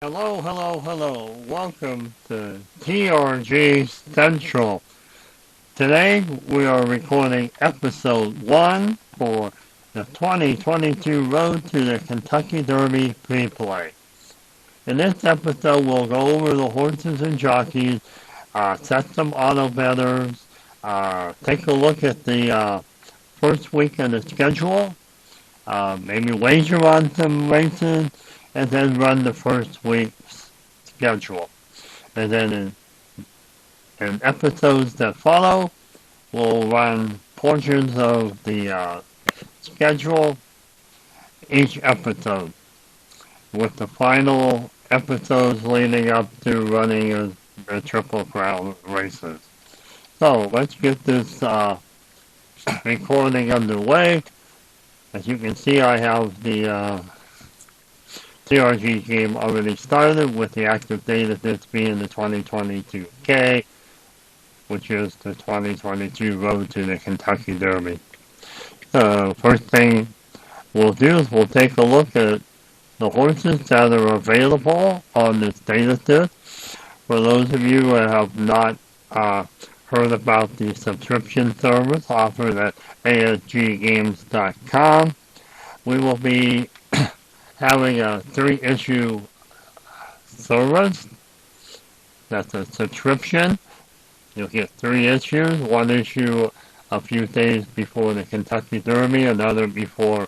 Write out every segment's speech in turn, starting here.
Hello, hello, hello. Welcome to TRG Central. Today we are recording episode 1 for the 2022 Road to the Kentucky Derby pre-play. In this episode we'll go over the horses and jockeys, set some auto betters, take a look at the first week of the schedule, maybe wager on some races, and then run the first week's schedule. And then in episodes that follow, we'll run portions of the schedule each episode, with the final episodes leading up to running the Triple Crown races. So let's get this recording underway. As you can see, I have the TRG game already started, with the active date of this being the 2022K, which is the 2022 Road to the Kentucky Derby. First thing we'll do is we'll take a look at the horses that are available on this data set. For those of you who have not heard about the subscription service offered at asggames.com, we will be having a 3-issue service. That's a subscription. You'll get 3 issues, 1 issue a few days before the Kentucky Derby, another before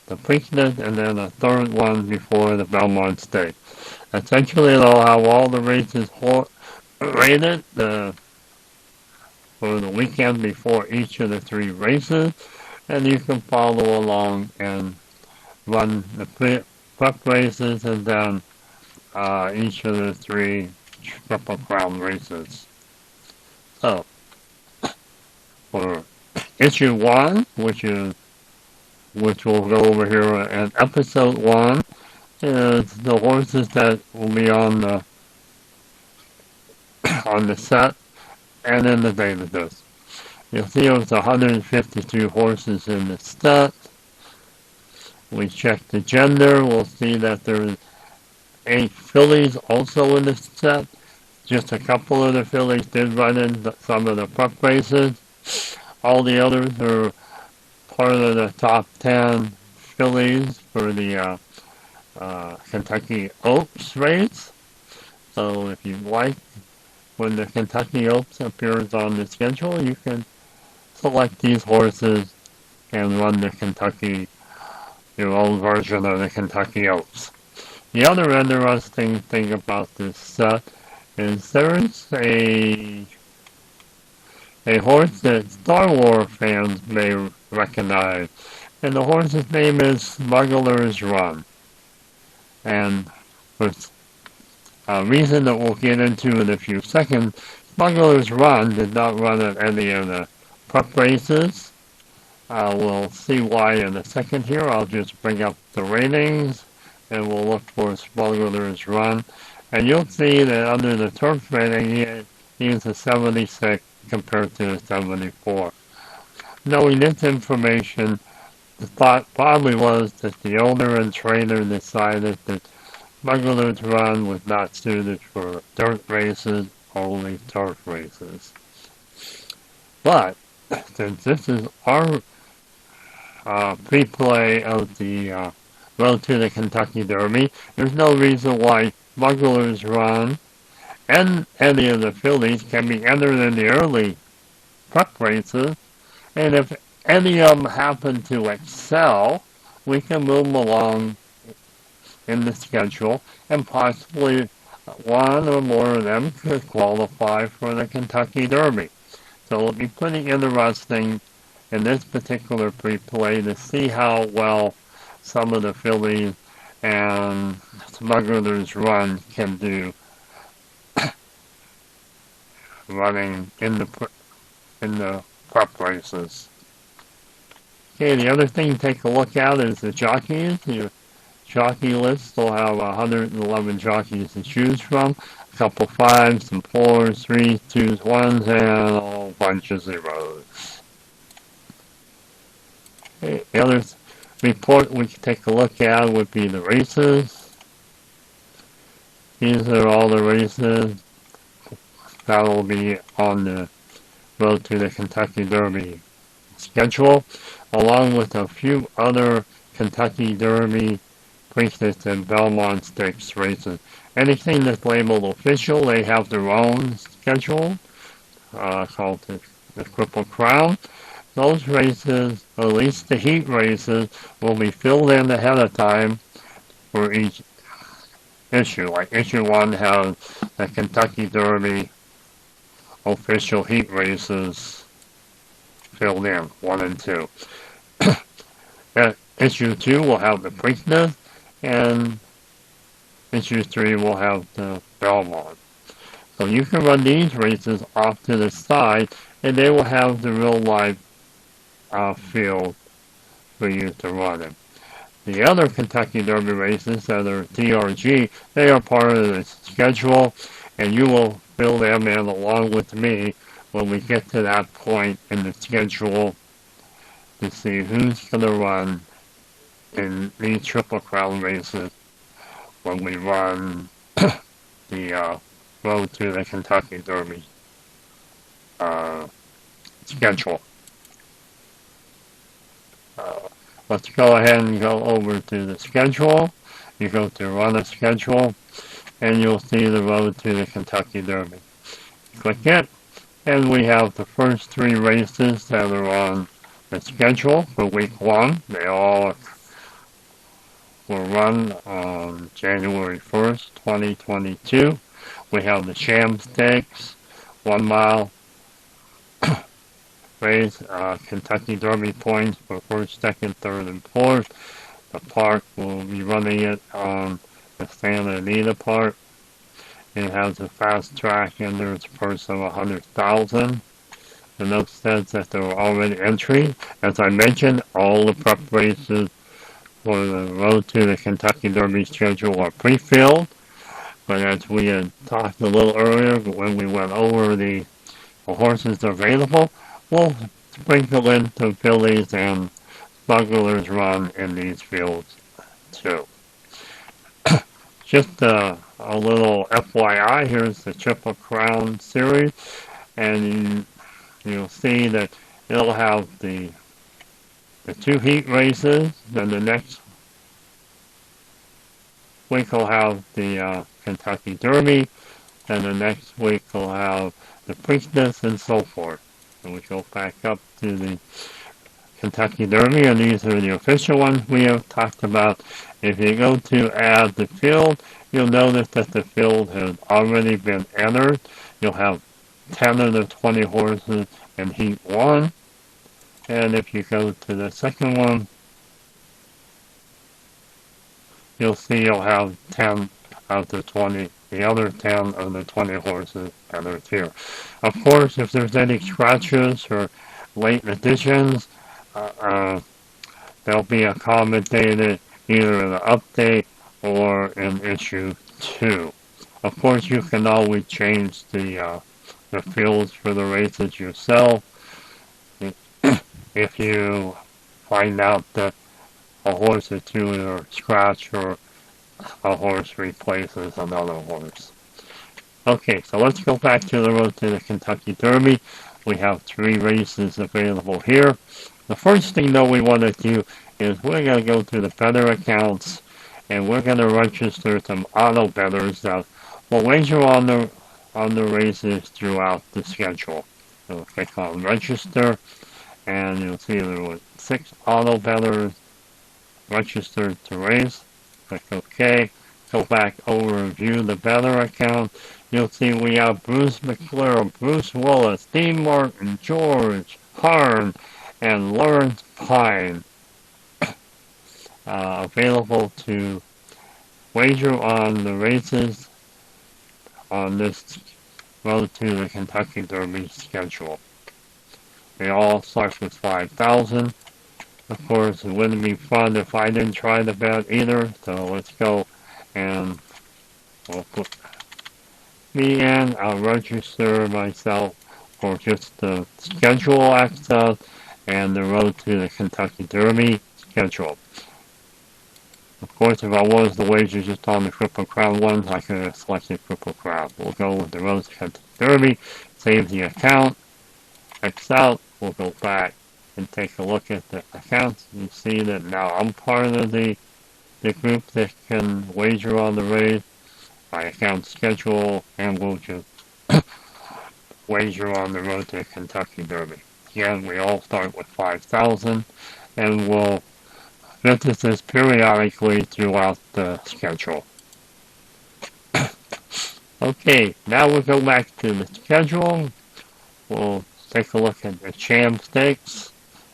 the Preakness, and then a third one before the Belmont Stakes. Essentially, they'll have all the races rated for the weekend before each of the 3 races, and you can follow along and run the prep races and then each of the 3 Triple Crown races. So, for issue 1, which we'll go over here in episode 1, is the horses that will be on the set and in the database. You'll see there's 152 horses in the set. We check the gender, we'll see that there's 8 fillies also in the set. Just a couple of the fillies did run in some of the prep races. All the others are part of the top 10 fillies for the Kentucky Oaks race. So if you like, when the Kentucky Oaks appears on the schedule, you can select these horses and run the your own version of the Kentucky Oaks. The other interesting thing about this set is there's a horse that Star Wars fans may recognize, and the horse's name is Smuggler's Run. And for a reason that we'll get into in a few seconds, Smuggler's Run did not run at any of the prep races. We'll see why in a second here. I'll just bring up the ratings and we'll look for Smuggler's Run. And you'll see that under the turf rating, he is a 76 compared to a 74. Knowing this information, the thought probably was that the owner and trainer decided that Smuggler's Run was not suited for dirt races, only turf races. But since this is our pre-play of the Road to the Kentucky Derby, there's no reason why Smuggler's Run and any of the fillies can be entered in the early prep races, and if any of them happen to excel, we can move them along in the schedule, and possibly one or more of them could qualify for the Kentucky Derby. So it'll be pretty interesting in this particular pre-play to see how well some of the fillies and Smuggler's Run can do running in the prep races. Okay, the other thing to take a look at is the jockeys. Your jockey list will have 111 jockeys to choose from. A couple 5s, some 4s, 3s, 2s, 1s, and a whole bunch of 0s. Okay, the other report we can take a look at would be the races. These are all the races that will be on the road to the Kentucky Derby schedule, along with a few other Kentucky Derby Preakness and Belmont Stakes races. Anything that's labeled official, they have their own schedule, called the Triple Crown. Those races, at least the heat races, will be filled in ahead of time for each issue. Like issue 1 has the Kentucky Derby official heat races filled in, 1 and 2. Issue 2 will have the Preakness, and issue 3 will have the Belmont. So you can run these races off to the side, and they will have the real life field for you to run in. The other Kentucky Derby races that are TRG, they are part of the schedule, and you will fill them in along with me when we get to that point in the schedule to see who's going to run in these Triple Crown races when we run the road to the Kentucky Derby schedule. Let's go ahead and go over to the schedule. You go to run a schedule, and you'll see the road to the Kentucky Derby. Click it, and we have the first 3 races that are on the schedule for week 1. They all will run on January 1st, 2022. We have the Sham Stakes, 1 mile race, Kentucky Derby points for 1st, 2nd, 3rd, and 4th. The park will be running it on the Santa Anita Park. It has a fast track and there's a purse of $100,000. The note says that there are already entries. As I mentioned, all the prep races for the road to the Kentucky Derby schedule are pre-filled. But as we had talked a little earlier, when we went over the horses available, we'll sprinkle in some fillies and smugglers run in these fields too. Just a little FYI, here's the Triple Crown series, and you'll see that it'll have the 2 heat races, then the next week will have the Kentucky Derby, and the next week will have the Preakness and so forth. So we go back up to the Kentucky Derby, and these are the official ones we have talked about. If you go to add the field, you'll notice that the field has already been entered. You'll have 10 of the 20 horses in Heat 1. And if you go to the second one, you'll see you'll have 10 of the 20, the other 10 of the 20 horses entered here. Of course, if there's any scratches or late additions, they'll be accommodated either in the update or in issue 2. Of course, you can always change the fields for the races yourself if you find out that a horse or two are scratched or a horse replaces another horse. Okay, so let's go back to the road to the Kentucky Derby. We have 3 races available here. The first thing though we want to do is we're going to go to the bettor accounts and we're going to register some auto bettors that will wager on the races throughout the schedule. So click on register and you'll see there were 6 auto bettors registered to race. Click OK. Go back over and view the bettor account. You'll see we have Bruce McClure, Bruce Willis, Dean Martin, George Harn, and Lawrence Pine available to wager on the races on this road to the Kentucky Derby schedule. They all start with $5,000. Of course, it wouldn't be fun if I didn't try to bet either, so let's go and we'll put me in. I'll register myself for just the schedule access and the road to the Kentucky Derby schedule. Of course, if I was to wager just on the Triple Crown ones, I could have selected Triple Crown. We'll go with the Rose Country Derby, save the account, X out, we'll go back and take a look at the accounts. You see that now I'm part of the group that can wager on the race. My account schedule, and we'll just wager on the road to Kentucky Derby. Again, we all start with 5,000, and we'll visit this periodically throughout the schedule. Okay, now we'll go back to the schedule. We'll take a look at the Champ Stakes.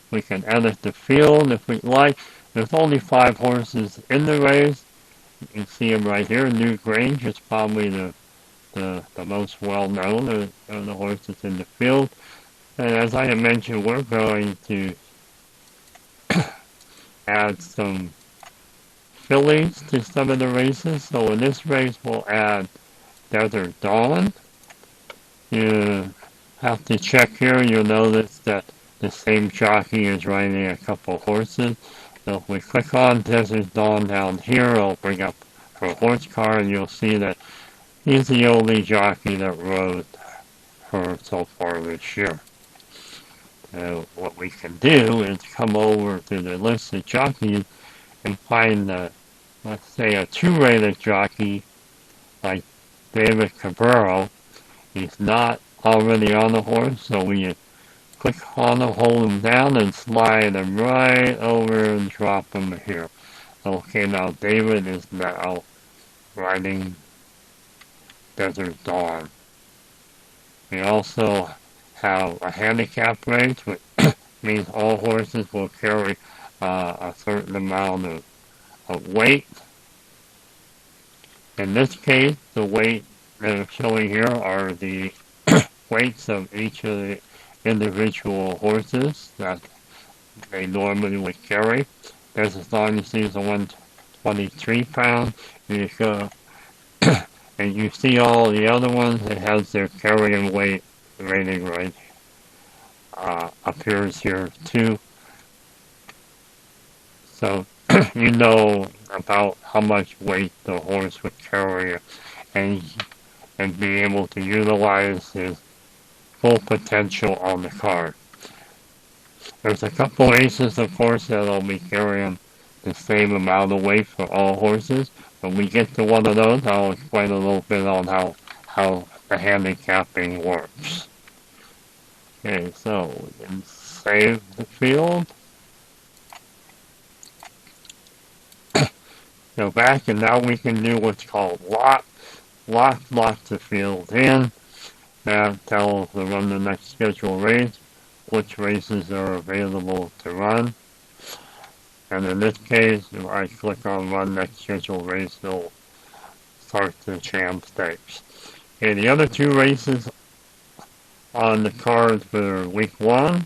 We can edit the field if we'd like. There's only 5 horses in the race. You can see them right here. New Grange is probably the most well-known of the horses in the field. And as I had mentioned, we're going to add some fillies to some of the races. So in this race, we'll add Desert Dawn. You have to check here. You'll notice that the same jockey is riding a couple horses. So if we click on Desert Dawn down here, it'll bring up her horse card, and you'll see that he's the only jockey that rode her so far this year. What we can do is come over to the list of jockeys and find, let's say, a 2-rated jockey like David Cabrero. He's not already on the horse, so we click on him, hold him down, and slide him right over and drop him here. Okay, now David is now riding Desert Dawn. We also have a handicap race, which means all horses will carry a certain amount of weight. In this case, the weight that I'm showing here are the weights of each of the individual horses that they normally would carry. Desert Dawn, you see, is a 123 pound. And you see all the other ones, it has their carrying weight rating right appears here too. So you know about how much weight the horse would carry and be able to utilize his full potential on the card. There's a couple races, of course, that'll be carrying the same amount of weight for all horses. When we get to one of those, I'll explain a little bit on how the handicapping works. Okay, so we can save the field. Go back, and now we can do what's called lock the field in. That tells the run the next scheduled race, which races are available to run. And in this case, if I click on Run Next Scheduled Race, it'll start the Champ Stakes. Okay, the other 2 races on the card for week 1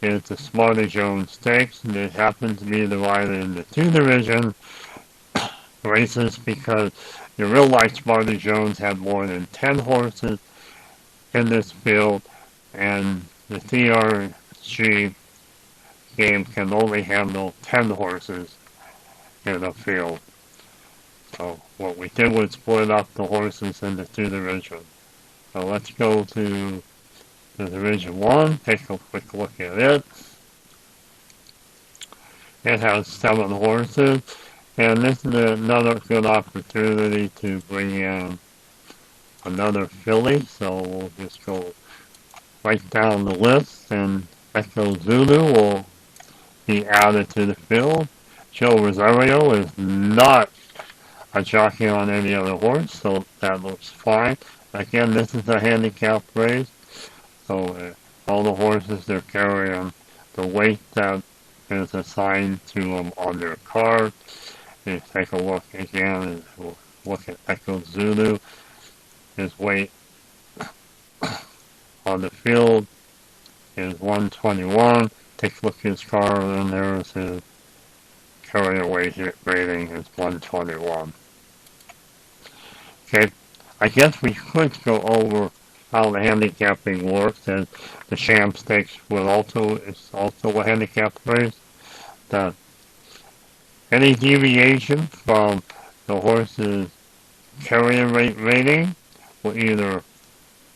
is the Smarter Jones Stakes, and it happens to be divided into 2 division races because the real life Smarter Jones had more than 10 horses in this field, and the TRG game can only handle 10 horses in a field. So what we did was split up the horses into 2 divisions. So let's go to the Division 1, take a quick look at it. It has 7 horses, and this is another good opportunity to bring in another filly. So we'll just go right down the list, and Echo Zulu will be added to the field. Joe Rosario is not a jockey on any other horse, so that looks fine. Again, this is a handicap race, so all the horses, they're carrying the weight that is assigned to them on their card. You take a look again, and we'll look at Echo Zulu. His weight on the field is 121. Take a look at his card, and there's his carrier weight rating is 121. Okay, I guess we could go over how the handicapping works, and the Champ Stakes is also a handicap race. The Any deviation from the horse's carrying rate rating will either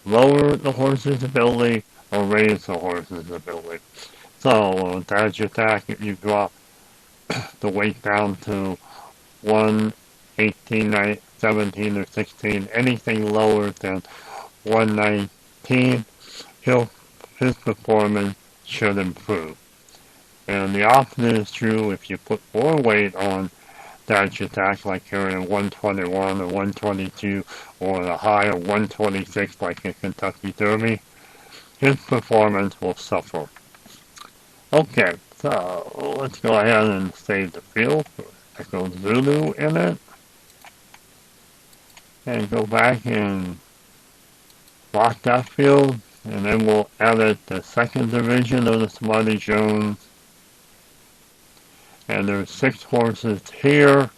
lower the horse's ability or raise the horse's ability. So with edge attack, if you drop the weight down to 1, 18, 17, or 16, anything lower than 119, his performance should improve. And the opposite is true if you put more weight on dash attack, like carrying 121 or 122, or a high of 126 like in Kentucky Derby, his performance will suffer. Okay, so let's go ahead and save the field for Echo Zulu in it. And go back and lock that field, and then we'll edit the second division of the Smarty Jones. And there's 6 horses here.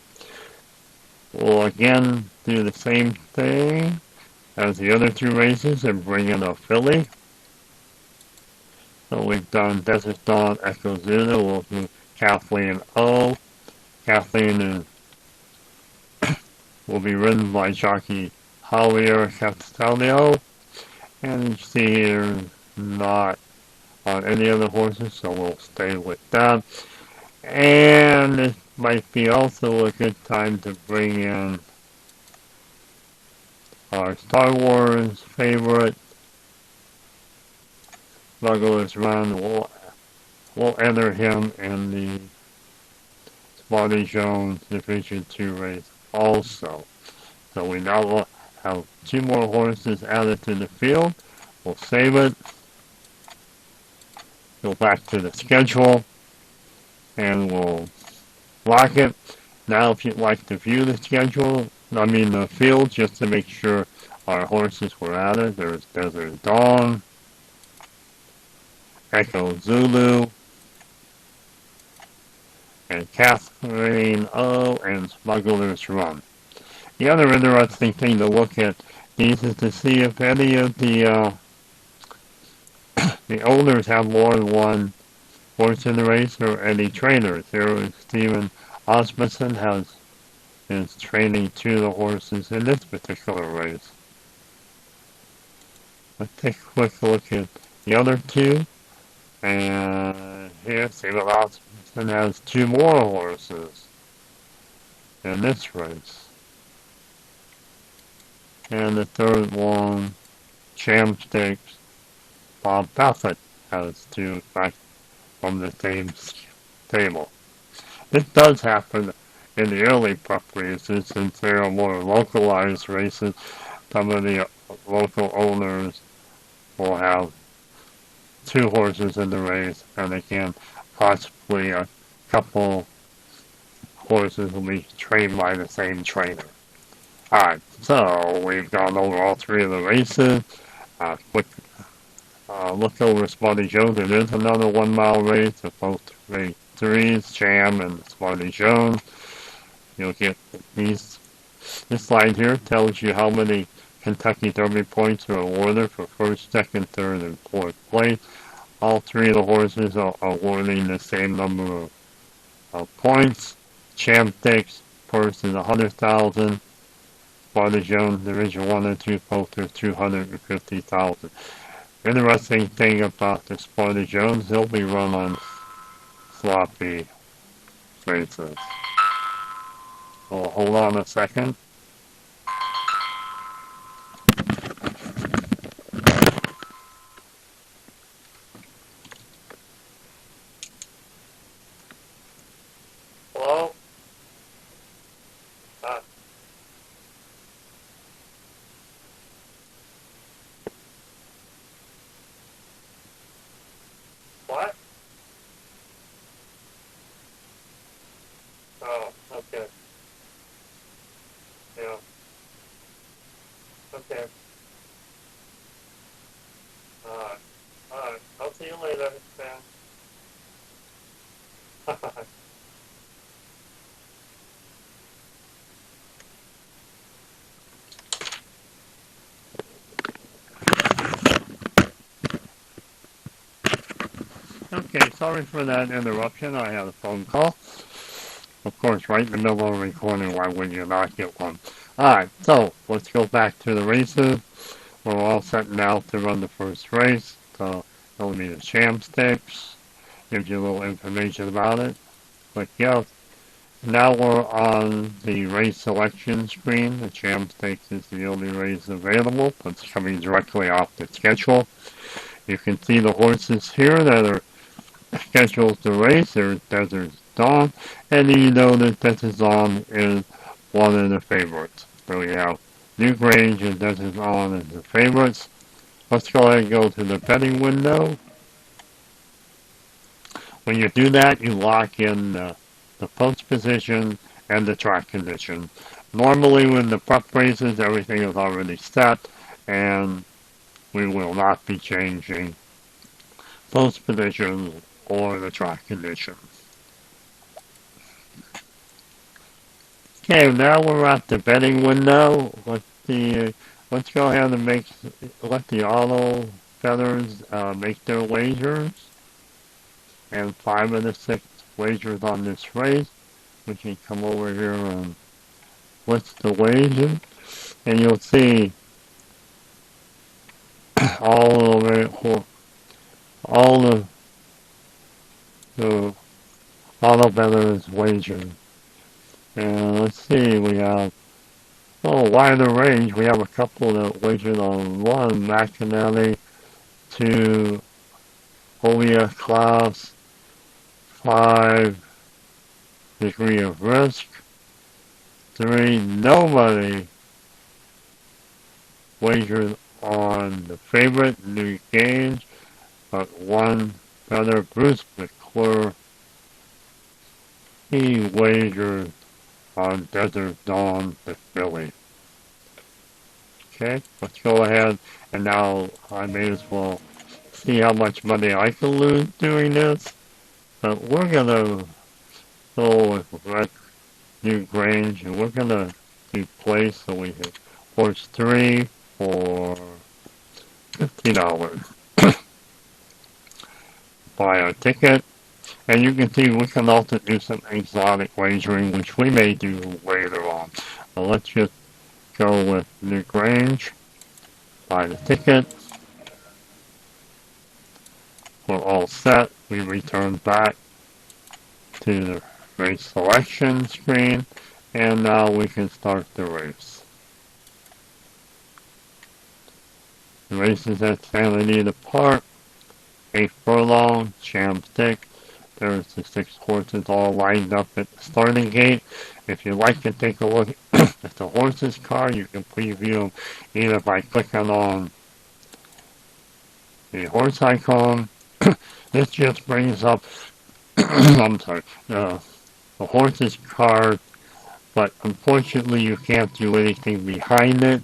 We'll again do the same thing as the other 2 races and bring in a filly. So we've done Desert Dawn, Echo Zulu. We'll do Kathleen O. Kathleen is will be ridden by jockey Javier Castillo. And you see here, not on any other horses, so we'll stay with that. And it might be also a good time to bring in our Star Wars favorite, Smuggler's Run. We'll enter him in the Smarty Jones Division 2 race also. So we now have 2 more horses added to the field. We'll save it. Go back to the schedule. And we'll lock it. Now if you'd like to view the schedule, the field, just to make sure our horses were added, there's Desert Dawn, Echo Zulu, and Kathleen O, and Smuggler's Run. The other interesting thing to look at these is to see if any of the owners have more than one horse in the race or any trainers. There, Stephen Osmondson is training 2 of the horses in this particular race. Let's take a quick look at the other 2. And here, Stephen Osmondson has 2 more horses in this race. And the third one, Cham Stakes, Bob Buffett has 2 back from the same table. This does happen in the early prep races, since they are more localized races. Some of the local owners will have 2 horses in the race, and again, possibly a couple horses will be trained by the same trainer. Alright, so we've gone over all 3 of the races. Quick look over Smarty Jones. It is another 1 mile race of both race 3s, Cham and Smarty Jones. You'll get these. This slide here tells you how many Kentucky Derby points are awarded for 1st, 2nd, 3rd, and 4th place. All 3 of the horses are awarding the same number of points. Cham Stakes first is 100,000. Smarty Jones Division 1 and 2 both are 250,000. Interesting thing about the Smarty Jones, they'll be run on sloppy races. So hold on a second. Hello? What? Oh, okay. Yeah. Okay. Alright. Alright. I'll see you later, Sam. Okay, sorry for that interruption. I had a phone call. Of course, right in the middle of recording, why would you not get one? Alright, so let's go back to the races. We're all set now to run the first race. So it'll be the champ stakes. Gives you a little information about it. Click yes. Now we're on the race selection screen. The champ stakes is the only race available. It's coming directly off the schedule. You can see the horses here that are scheduled to race. There's Desert Dawn, and you know that Desert Dawn is one of the favorites. So we have New Grange and Desert Dawn as the favorites. Let's go ahead and go to the betting window. When you do that, you lock in the post position and the track condition. Normally when the prep races, everything is already set, and we will not be changing post positions or the track conditions. Okay, now we're at the betting window. Let's go ahead and let the auto bettors make their wagers. And 5 of the 6 wagers on this race. We can come over here and list the wagers, and you'll see all the auto bettors wagers. And let's see, we have wider range. We have a couple that wagered on 1 McAnally, 2 Holia Class, 5 Degree of Risk, 3 nobody wagered on the favorite New Grange, but 1 brother Bruce McClure, he wagered on Desert Dawn the filly. Okay, let's go ahead, and now I may as well see how much money I can lose doing this. But we're gonna go with New Grange, and we're gonna do place, so we hit horse 3 for $50. Buy our ticket. And you can see we can also do some exotic wagering, which we may do later on. But let's just go with New Grange, buy the ticket. We're all set. We return back to the race selection screen, and now we can start the race. The race is at Santa Anita Park, 8 furlong, champ stick. There's the 6 horses all lined up at the starting gate. If you'd like to take a look at the horses card, you can preview them either by clicking on the horse icon. This just brings up I'm sorry, the horses card, but unfortunately you can't do anything behind it.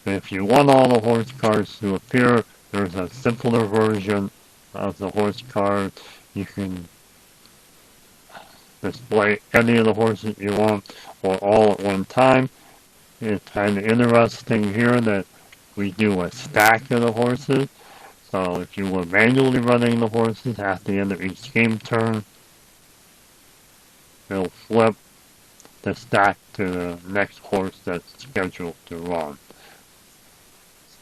If you want all the horse cards to appear, there's a simpler version of the horse card. You can display any of the horses you want or all at one time. It's kind of interesting here that we do a stack of the horses. So if you were manually running the horses at the end of each game turn, it'll flip the stack to the next horse that's scheduled to run.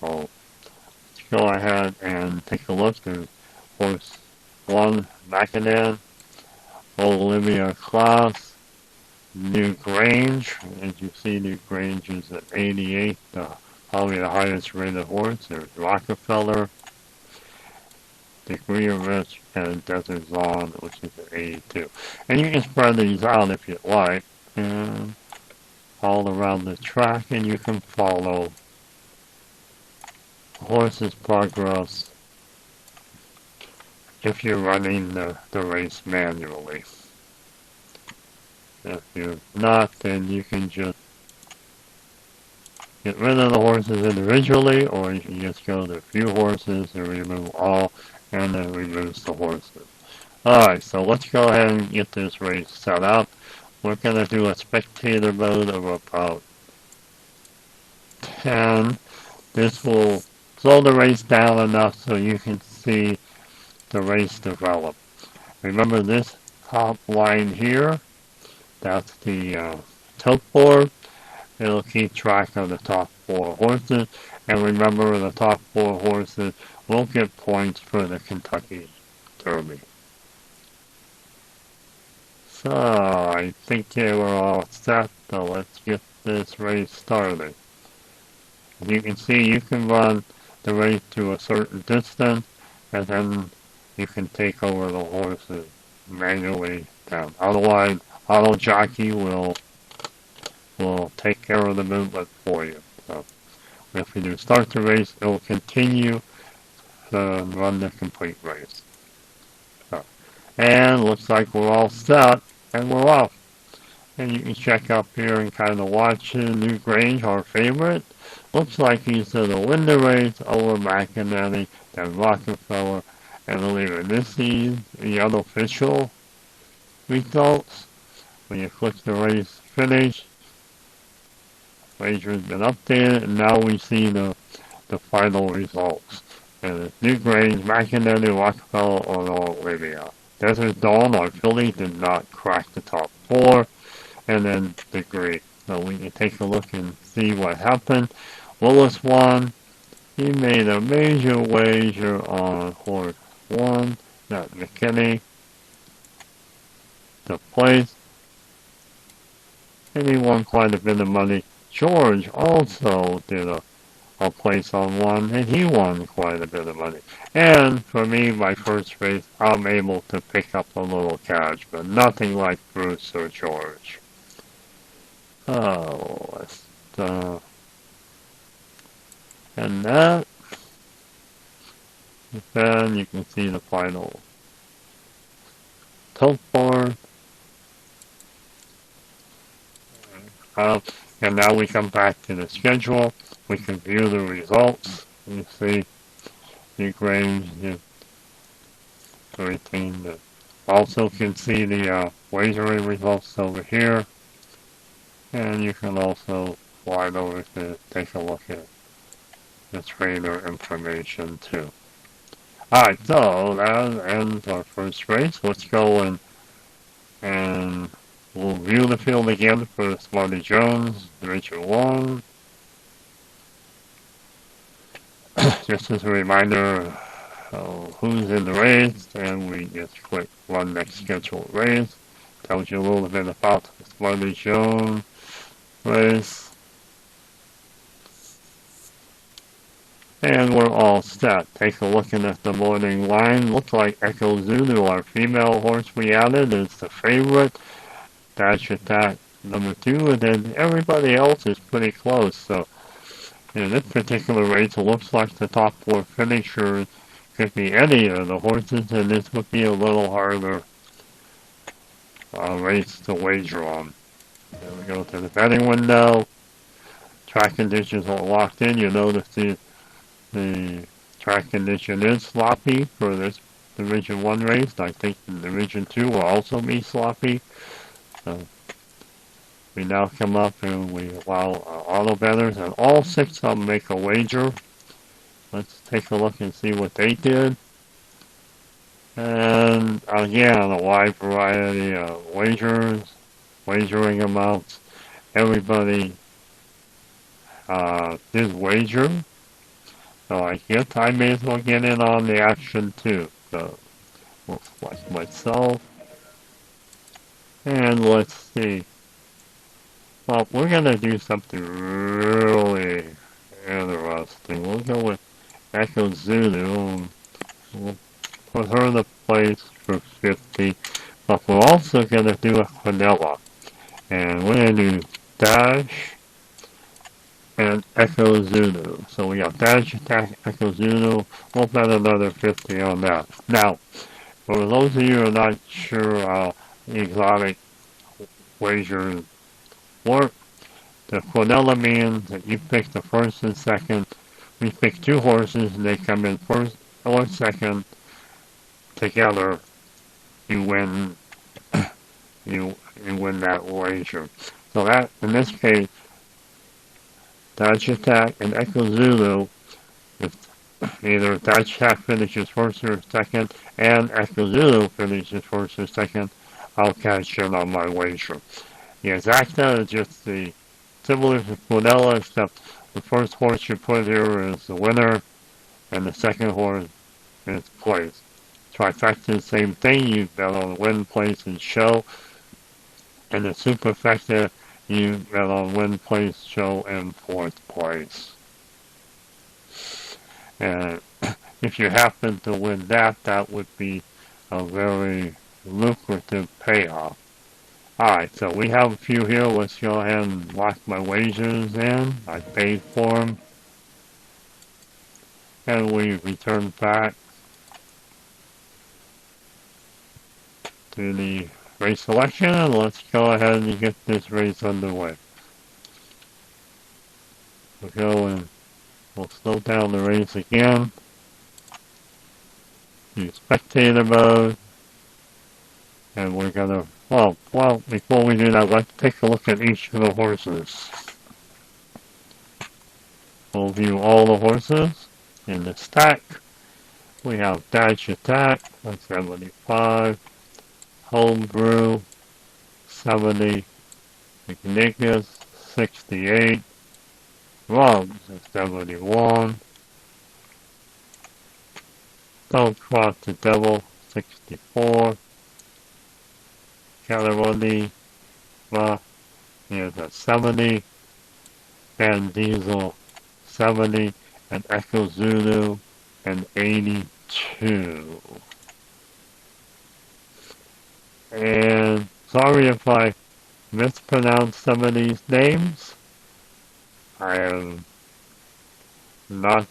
So let's go ahead and take a look. There's horse 1, Macadam, Olivia Class, New Grange. As you see, New Grange is at 88, probably the highest rated horse. There's Rockefeller, Degree of Risk, and Desert Dawn, which is at 82. And you can spread these out if you'd like, and all around the track, and you can follow the horse's progress if you're running the race manually. If you're not, then you can just get rid of the horses individually, or you can just go to a few horses and remove all, and then removes the horses. Alright, so let's go ahead and get this race set up. We're going to do a spectator mode of about 10. This will slow the race down enough so you can see the race develop. Remember this top line here, That's the tilt board. It'll keep track of the top 4 horses. And remember, the top 4 horses will get points for the Kentucky Derby. So, I think they were all set, so let's get this race started. As you can see, you can run the race to a certain distance, and then you can take over the horses manually down. Otherwise, auto jockey will take care of the movement for you. So if you start the race, it will continue to run the complete race. So, and looks like we're all set, and we're off. And you can check up here and kind of watch New Grange, our favorite. Looks like he's going to win the race over McInerney, then Rockefeller, and later. This is the unofficial results. When you click the race finish, wager's been updated, and now we see the final results. And it's New Grange, McInerney, Rockefeller, or Olivia. Desert Dawn, our filly, did not crack the top 4, and then the Greek. So we can take a look and see what happened. Willis won. He made a major wager on horse 1, that McKinney, to place, and he won quite a bit of money. George also did a place on 1, and he won quite a bit of money. And for me, my first race, I'm able to pick up a little cash, but nothing like Bruce or George. Oh, let's, and that, then you can see the final tilt board. And now we come back to the schedule. We can view the results. You see the Grange, everything. Also can see the wagering results over here. And you can also slide over to take a look at the trainer information too. Alright, so that ends our first race. Let's go and we'll view the field again for Smarty Jones, Richard 1. Just as a reminder of who's in the race, and we just click Run Next Scheduled Race. Tells you a little bit about the Smarty Jones race. And we're all set. Take a look at the morning line. Looks like Echo Zulu, our female horse we added, is the favorite. Dash Attack number 2, and then everybody else is pretty close. So in this particular race, it looks like the top 4 finishers could be any of the horses, and this would be a little harder race to wager on. There we go to the betting window. Track conditions are locked in. You notice the track condition is sloppy for this Division 1 race. I think the Division 2 will also be sloppy. So we now come up and we allow auto bettors, and all 6 of them make a wager. Let's take a look and see what they did. And again, a wide variety of wagering amounts. Everybody did wager. So I guess I may as well get in on the action too. So we'll select myself. And let's see. Well, we're going to do something really interesting. We'll go with Echo Zulu. We'll put her in the place for 50. But we're also going to do a Quinella. And we're going to do Dash and Echo Zulu. So we got Dash Attack, Echo Zulu. We'll bet another 50 on that. Now, for those of you who are not sure how exotic wagers work, the Quinella means that you pick the first and second. We pick 2 horses and they come in first or second together. You win. You win that wager. So that, in this case, Dash Attack and Echo Zulu, if either Dash Attack finishes first or second and Echo Zulu finishes first or second, I'll cash in on my wager. The exacta is just the similar to Quinella, except the first horse you put here is the winner, and the second horse is place. Trifecta is the same thing. You bet on win, place, and show. And the superfecta, you bet on win, place, show, and fourth place. And if you happen to win that, that would be a very lucrative payoff. Alright, so we have a few here. Let's go ahead and lock my wagers in. I paid for them. And we return back to the race selection, and let's go ahead and get this race underway. We'll go and we'll slow down the race again. Do spectator mode. And we're gonna, well, before we do that, let's take a look at each of the horses. We'll view all the horses in the stack. We have Dash Attack, 75, Homebrew, 70, Ignigus, 68, Rubs, 71, Don't Cross the Devil, 64, Calaroni, is a 70, Van Diesel, 70, and Echo Zulu, and 82. And sorry if I mispronounce some of these names. I am not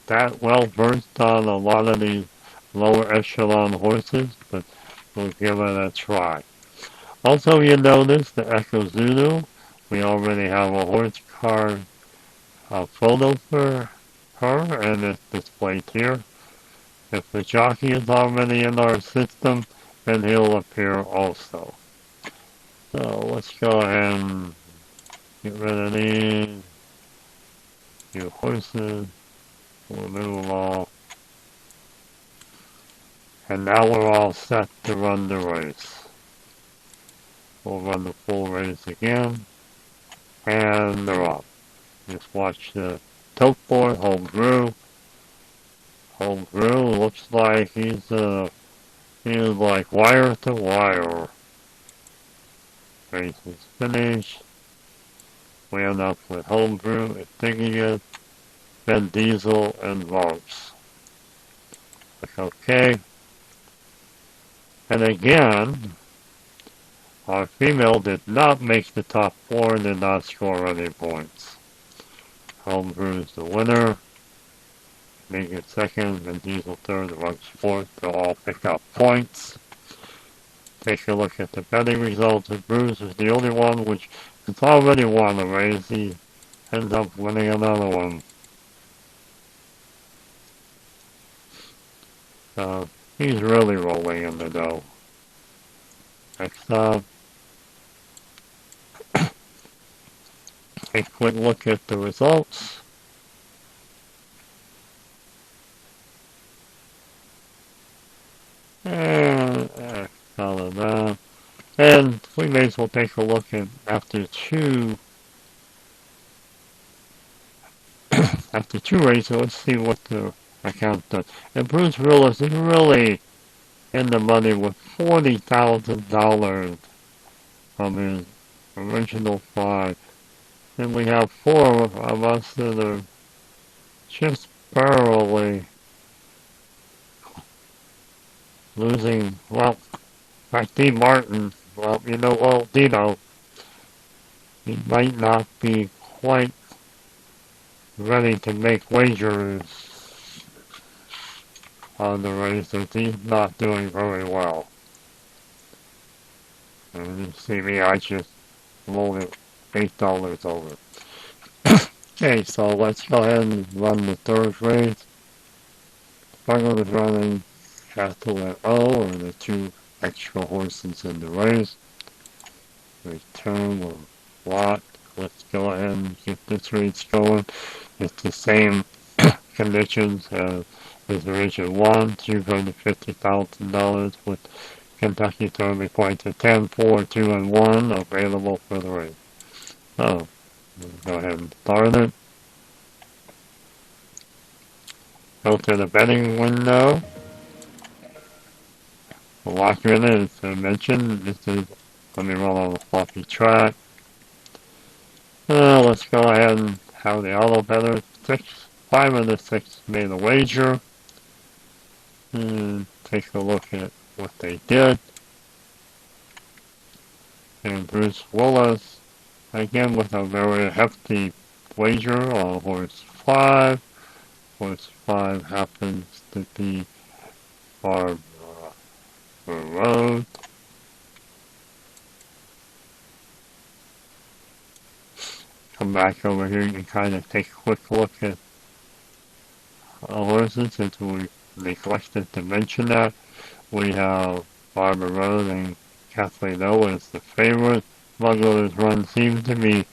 that well versed on a lot of these lower echelon horses, but we'll give it a try. Also, you notice the Echo Zulu, we already have a horse card photo for her, and it's displayed here. If the jockey is already in our system, then he'll appear also. So let's go ahead and get rid of these few horses. We'll move them all. And now we're all set to run the race. We'll run the full race again. And they're off. Just watch the tote board, Homebrew. Homebrew looks like he's like wire to wire. Race is finished. We end up with Homebrew, Ignigus, Van Diesel, and Vance. Click OK. And again, our female did not make the top 4 and did not score any points. Homebrew is the winner. Ignigus second, Van Diesel third, Vance fourth. They'll all pick up points. Take a look at the betting results. Bruce is the only one which has already won a race. He ends up winning another one. So he's really rolling in the dough. Next up, a quick look at the results. And follow that. And we may as well take a look at after two races. Let's see what the account does. And Bruce Willis is really in the money with $40,000 from his original 5. And we have 4 of us that are just barely losing. Well, like D. Martin, well, Dino, he might not be quite ready to make wagers on the races. He's not doing very well. And you see me, I just rolled it $8 over. Okay, so let's go ahead and run the third race. Sparkle is running Castle at O, or the 2 extra horses in the race. Return will lock. Let's go ahead and get this race going. It's the same conditions as his original one, $250,000 with Kentucky Derby points at 10, 4, 2, and 1 available for the race. So, we'll go ahead and start it. Go to the betting window. We'll lock in it, as I mentioned. Let me roll on the floppy track. Let's go ahead and have the auto better. 5 of the 6 made a wager. And take a look at what they did. And Bruce Willis, again with a very hefty wager on horse 5. Horse 5 happens to be Barbara Road. Come back over here and kind of take a quick look at horses since we neglected to mention that. We have Barbara Road and Kathleen O as the favorite. Smuggler's Run seems to be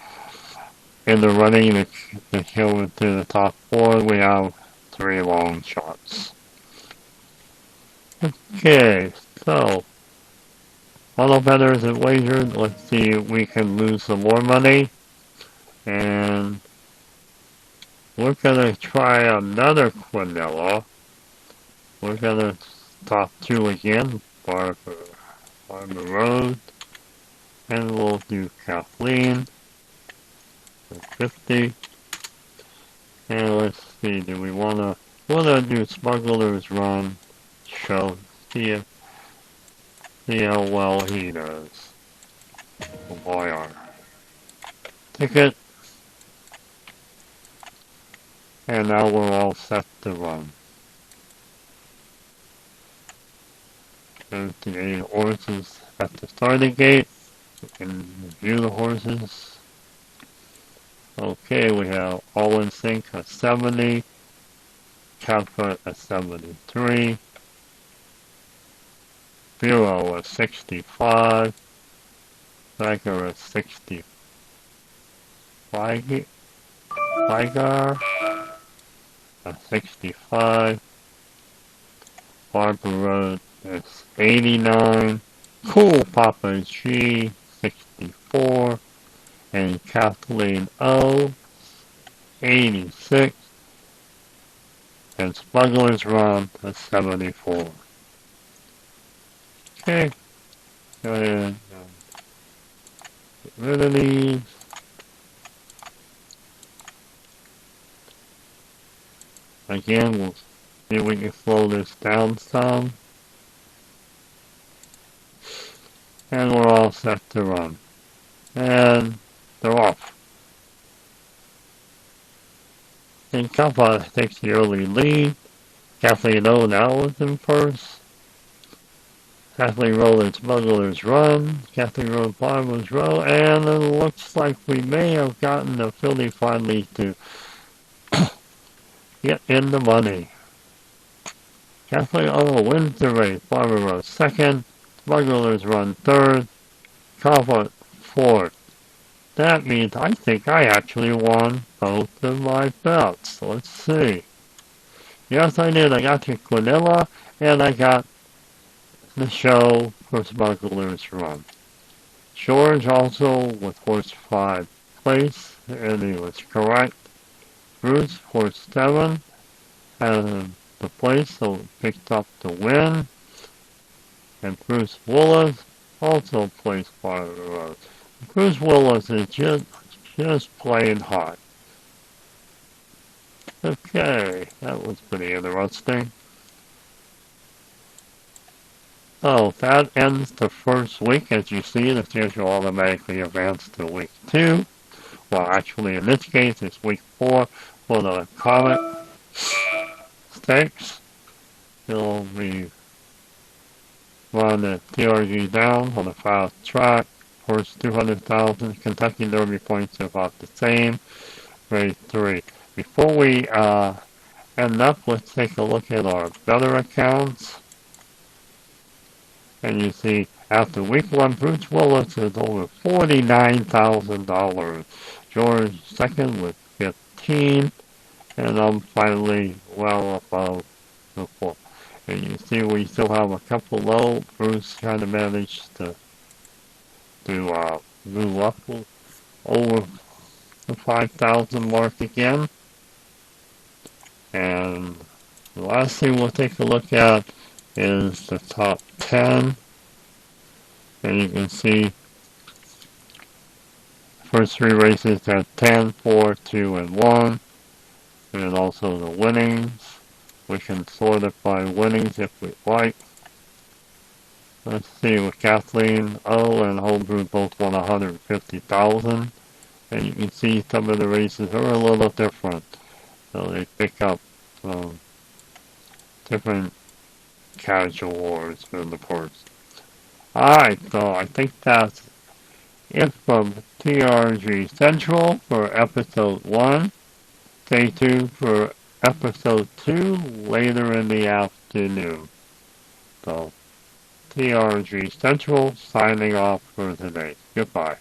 in the running to kill it to the top 4. We have 3 long shots. Okay, so auto bettors have wagered. Let's see if we can lose some more money. And we're gonna try another Quinella. We're gonna top 2 again, Barbara Road, and we'll do Kathleen for 50. And let's see, do we wanna do Smuggler's Run show? See how well he does. We'll buy our ticket. And now we're all set to run. There's the 8 horses at the starting gate. We can review the horses. Okay, we have All in Sync at 70, Comfort at 73, Bureau at 65, Tiger at 60, Tiger at 65, Barbara Road is 89, Cool Papa G 64, and Kathleen O 86, and Smuggler's Run at 74. Okay, go ahead and get rid of these. Again, we'll see if we can slow this down some. And we're all set to run. And they're off. And Kappa takes the early lead. Kathleen O now is in first. Kathleen Road and Smuggler's Run. Kathleen Road Farmer's Row. And it looks like we may have gotten the filly finally to get in the money. Kathleen O wins the race. Farmer Road second. Smuggler's Run third. Kappa fourth. That means I think I actually won both of my bets. Let's see. Yes, I did. I got the Quinella, and I got the show for Smuggler's Run. George also with horse 5 place, and he was correct. Bruce, horse 7, had the place, so picked up the win. And Bruce Willis also placed part of the road. Bruce Willis is just plain hot. Okay, that was pretty interesting. So that ends the first week. As you see, the schedule automatically advanced to week 2. Well, actually, in this case, it's week 4 for the Comet Stakes. It'll be run at TRG down on the fast track. Horse 200,000. Kentucky Derby points are about the same. Race 3. Before we end up, let's take a look at our better accounts. And you see, after week 1, Bruce Willis is over $49,000. George second with 15. And I'm finally well above the 4. And you see we still have a couple low. Bruce kind of managed to move up over the 5,000 mark again. And the last thing we'll take a look at is the top 10. And you can see first three races at 10, 4, 2, and 1. And also the winnings. We can sort it by winnings if we like. Let's see, with Kathleen O and Homebrew both won 150,000. And you can see some of the races are a little different. So they pick up different casual awards for the course. Alright, so I think that's it from TRG Central for episode 1. Stay tuned for episode 2 later in the afternoon. So, TRG Central signing off for today. Goodbye.